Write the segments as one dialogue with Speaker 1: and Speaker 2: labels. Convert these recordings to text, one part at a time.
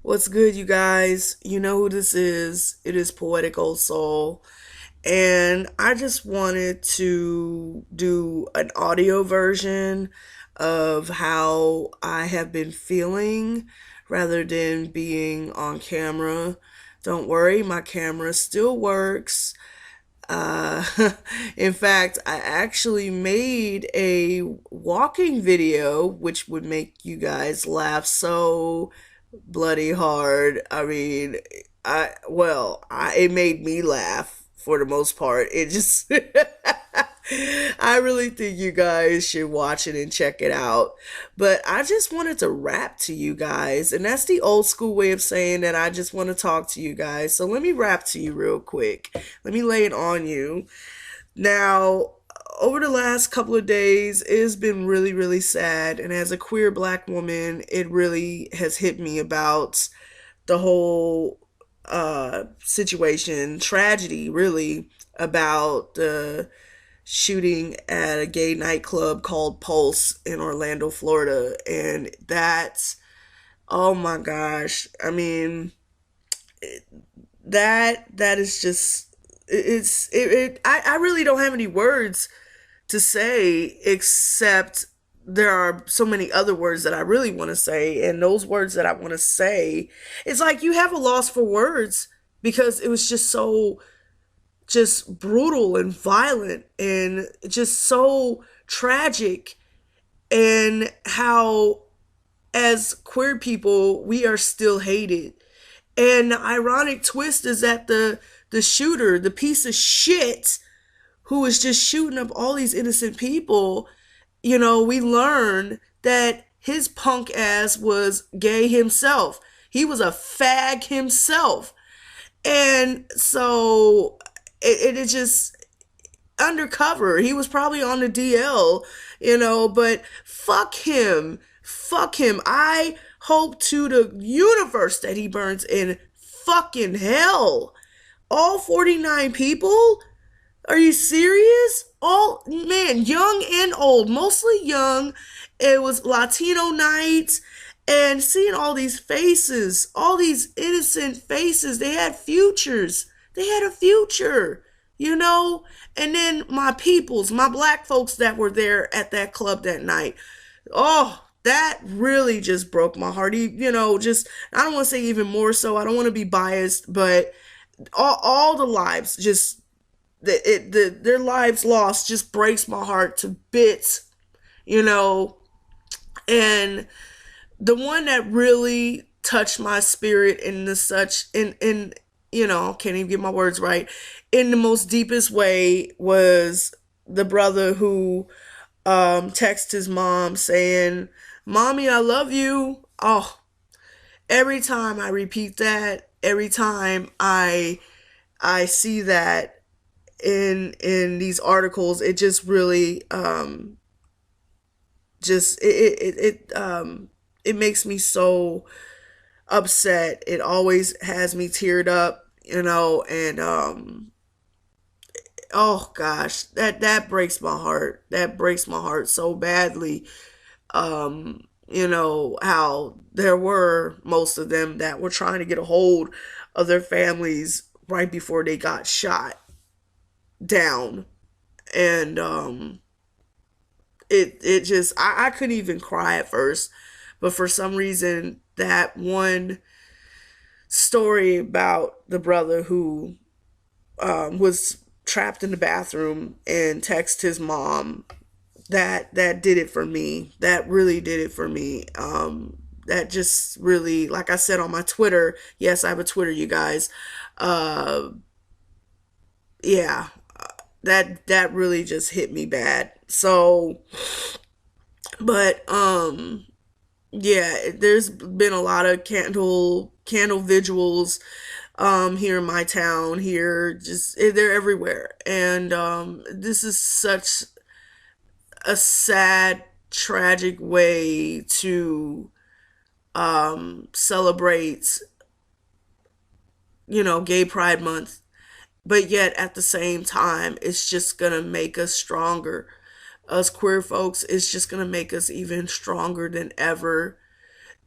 Speaker 1: What's good, you guys? You know who this is. It is Poetic Old Soul. And I just wanted to do an audio version of how I have been feeling rather than being on camera. Don't worry, my camera still works. Uh, in fact, I actually made a walking video which would make you guys laugh so bloody hard. I mean, it made me laugh for the most part. It just I really think you guys should watch it and check it out. But I just wanted to rap to you guys, and that's the old school way of saying that I just want to talk to you guys. So let me rap to you real quick. Let me lay it on you. Now, over the last couple of days, it's been really, really sad. And as a queer black woman, it really has hit me about the whole situation, tragedy, really, about the shooting at a gay nightclub called Pulse in Orlando, Florida. And that's, oh my gosh. I mean, that is just, I really don't have any words to say except there are so many other words that I really want to say, and those words that I want to say, it's like you have a loss for words because it was just so just brutal and violent and just so tragic, and how as queer people we are still hated. And the ironic twist is that the shooter, the piece of shit who was just shooting up all these innocent people, we learned that his punk ass was gay himself. He was a fag himself. And so it is just undercover. He was probably on the DL, but fuck him. Fuck him. I hope to the universe that he burns in fucking hell. All 49 people? Are you serious? All, man, young and old, mostly young. It was Latino night, and seeing all these faces, all these innocent faces, they had futures. They had a future, And then my peoples, my black folks that were there at that club that night. Oh, that really just broke my heart. Just, I don't want to say even more so. I don't want to be biased, but all the lives just, their lives lost just breaks my heart to bits, and the one that really touched my spirit in the such in can't even get my words right, in the most deepest way, was the brother who texted his mom saying, "Mommy, I love you." Oh, every time I repeat that, every time I see that in these articles, it just really just it makes me so upset. It always has me teared up, and oh gosh, that breaks my heart. That breaks my heart so badly. How there were most of them that were trying to get a hold of their families right before they got shot down. And it just, I couldn't even cry at first, but for some reason that one story about the brother who was trapped in the bathroom and texted his mom, that did it for me. That really did it for me. That just really, like I said on my Twitter, yes, I have a Twitter, you guys. Yeah, that really just hit me bad. So, but yeah, there's been a lot of candle vigils here in my town here. Just, they're everywhere, and this is such a sad, tragic way to celebrate, Gay Pride Month. But yet at the same time, it's just gonna make us stronger. Us queer folks, it's just gonna make us even stronger than ever.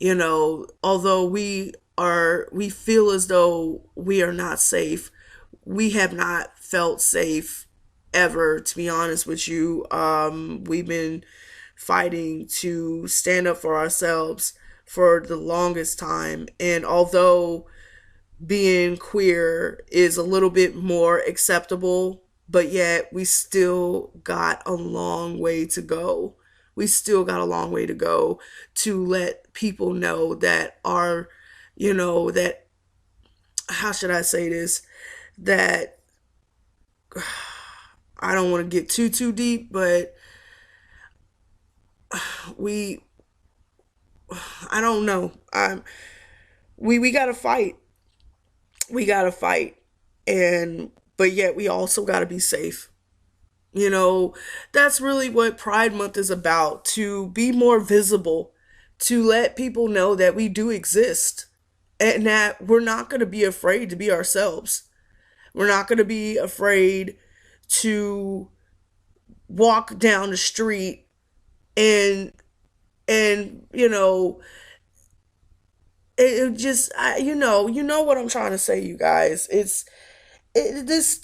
Speaker 1: Although we we feel as though we are not safe. We have not felt safe ever, to be honest with you. We've been fighting to stand up for ourselves for the longest time. And although being queer is a little bit more acceptable, but yet we still got a long way to go. We still got a long way to go to let people know that our, that, how should I say this? That I don't want to get too deep, but we, I don't know. We got to fight. We got to fight. And, but yet we also got to be safe. That's really what Pride Month is about, to be more visible, to let people know that we do exist and that we're not going to be afraid to be ourselves. We're not going to be afraid to walk down the street and and it just what I'm trying to say, you guys. This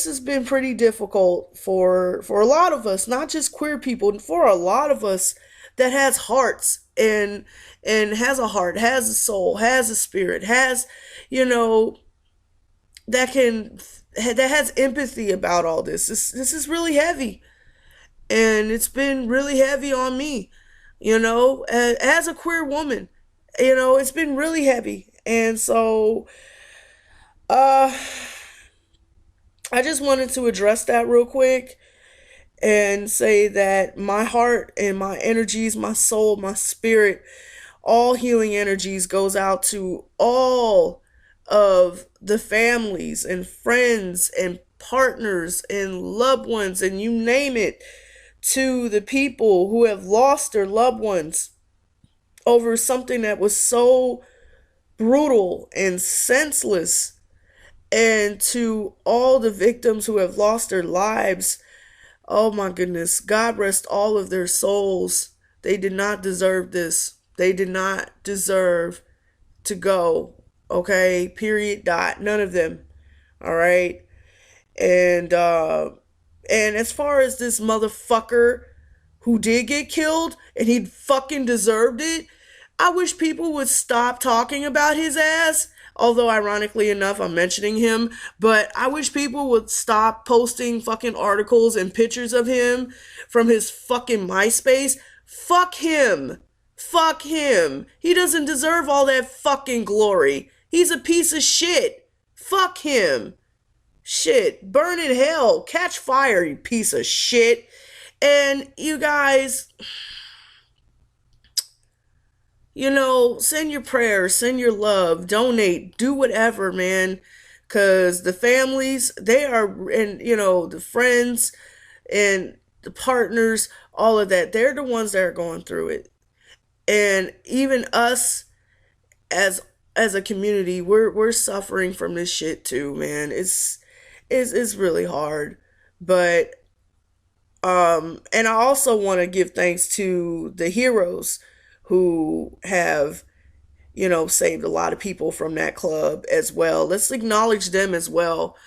Speaker 1: has been pretty difficult for a lot of us, not just queer people, for a lot of us that has hearts and has a heart, has a soul, has a spirit, has you know that can that has empathy about all this. This is really heavy, and it's been really heavy on me. As a queer woman, it's been really heavy, and so uh I just wanted to address that real quick and say that my heart and my energies, my soul, my spirit, all healing energies goes out to all of the families and friends and partners and loved ones and you name it, to the people who have lost their loved ones over something that was so brutal and senseless, and to all the victims who have lost their lives. Oh my goodness. God rest all of their souls. They did not deserve this. They did not deserve to go. Okay? Period. Dot. None of them. All right? And as far as this motherfucker who did get killed and he fucking deserved it, I wish people would stop talking about his ass. Although, ironically enough, I'm mentioning him, but I wish people would stop posting fucking articles and pictures of him from his fucking MySpace. Fuck him. Fuck him. He doesn't deserve all that fucking glory. He's a piece of shit. Fuck him. Shit. Burn in hell. Catch fire, you piece of shit. And you guys, send your prayers, send your love, donate, do whatever, man. Because the families, they are, and, the friends and the partners, all of that, they're the ones that are going through it. And even us as a community, we're suffering from this shit too, man. It's really hard. But, and I also want to give thanks to the heroes who have, saved a lot of people from that club as well. Let's acknowledge them as well.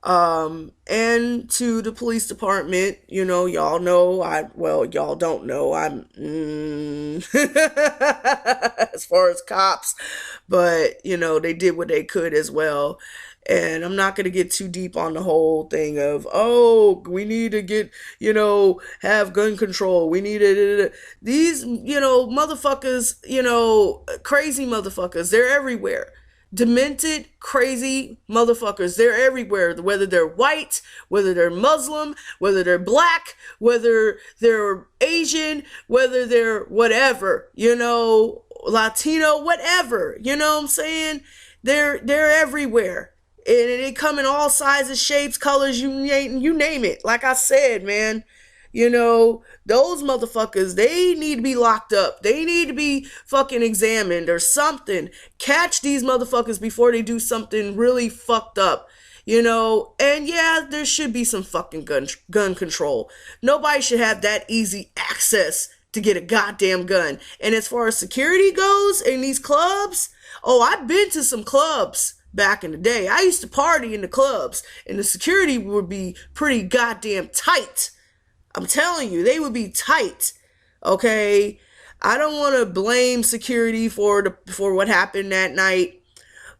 Speaker 1: And to the police department, y'all know, y'all don't know, as far as cops, but, they did what they could as well. And I'm not going to get too deep on the whole thing of, oh, we need to get, have gun control. We need to, these, motherfuckers, crazy motherfuckers, they're everywhere. Demented, crazy motherfuckers. They're everywhere. Whether they're white, whether they're Muslim, whether they're black, whether they're Asian, whether they're whatever, Latino, whatever. You know what I'm saying? They're everywhere. And they come in all sizes, shapes, colors, you name it. Like I said, man, those motherfuckers, they need to be locked up. They need to be fucking examined or something. Catch these motherfuckers before they do something really fucked up. And yeah, there should be some fucking gun control. Nobody should have that easy access to get a goddamn gun. And as far as security goes in these clubs, oh, I've been to some clubs back in the day. I used to party in the clubs, and the security would be pretty goddamn tight. I'm telling you, they would be tight. Okay? I don't want to blame security for what happened that night.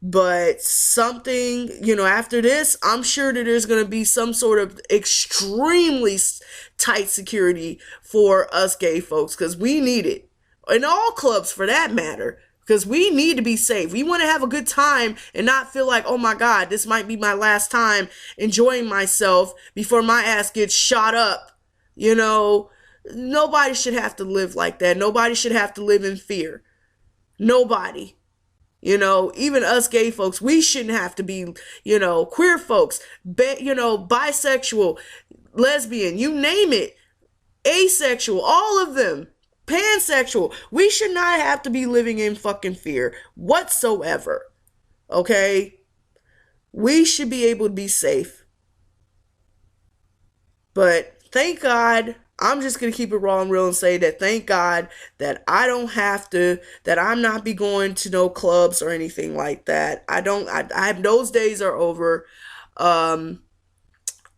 Speaker 1: But something, after this, I'm sure that there's going to be some sort of extremely tight security for us gay folks, because we need it. In all clubs, for that matter, because we need to be safe. We want to have a good time and not feel like, oh my God, this might be my last time enjoying myself before my ass gets shot up. Nobody should have to live like that. Nobody should have to live in fear. Nobody. Even us gay folks, we shouldn't have to be, queer folks, bisexual, lesbian, you name it, asexual, all of them, pansexual. We should not have to be living in fucking fear whatsoever. Okay? We should be able to be safe. But thank God, I'm just going to keep it raw and real and say that thank God that I don't have to, that I'm not be going to no clubs or anything like that. I have, those days are over. And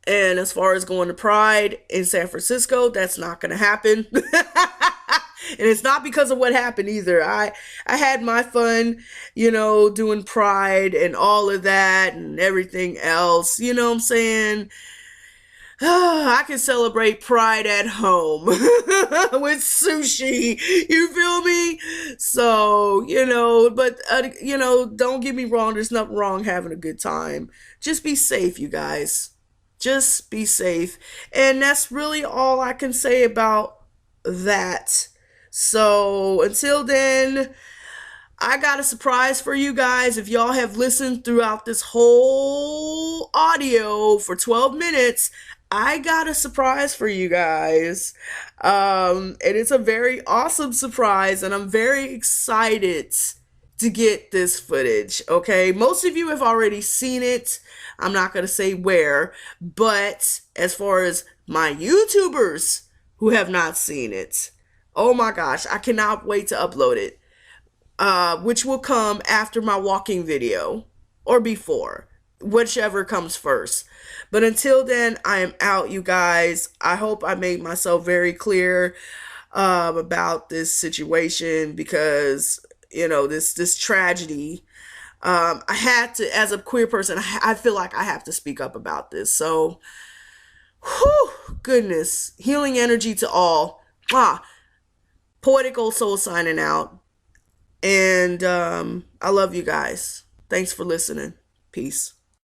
Speaker 1: as far as going to Pride in San Francisco, that's not going to happen. And it's not because of what happened either. I had my fun, doing Pride and all of that and everything else. You know what I'm saying? I can celebrate Pride at home with sushi. You feel me? So, but, don't get me wrong. There's nothing wrong having a good time. Just be safe, you guys. Just be safe. And that's really all I can say about that. So, until then, I got a surprise for you guys. If y'all have listened throughout this whole audio for 12 minutes, I got a surprise for you guys. And it's a very awesome surprise, and I'm very excited to get this footage. Okay, most of you have already seen it. I'm not going to say where, but as far as my YouTubers who have not seen it, oh my gosh, I cannot wait to upload it. Which will come after my walking video or before, whichever comes first. But until then, I am out, you guys. I hope I made myself very clear about this situation, because this tragedy. I had to, as a queer person, I feel like I have to speak up about this. So, whew, goodness, healing energy to all. Poetic Old Soul signing out. And I love you guys. Thanks for listening. Peace.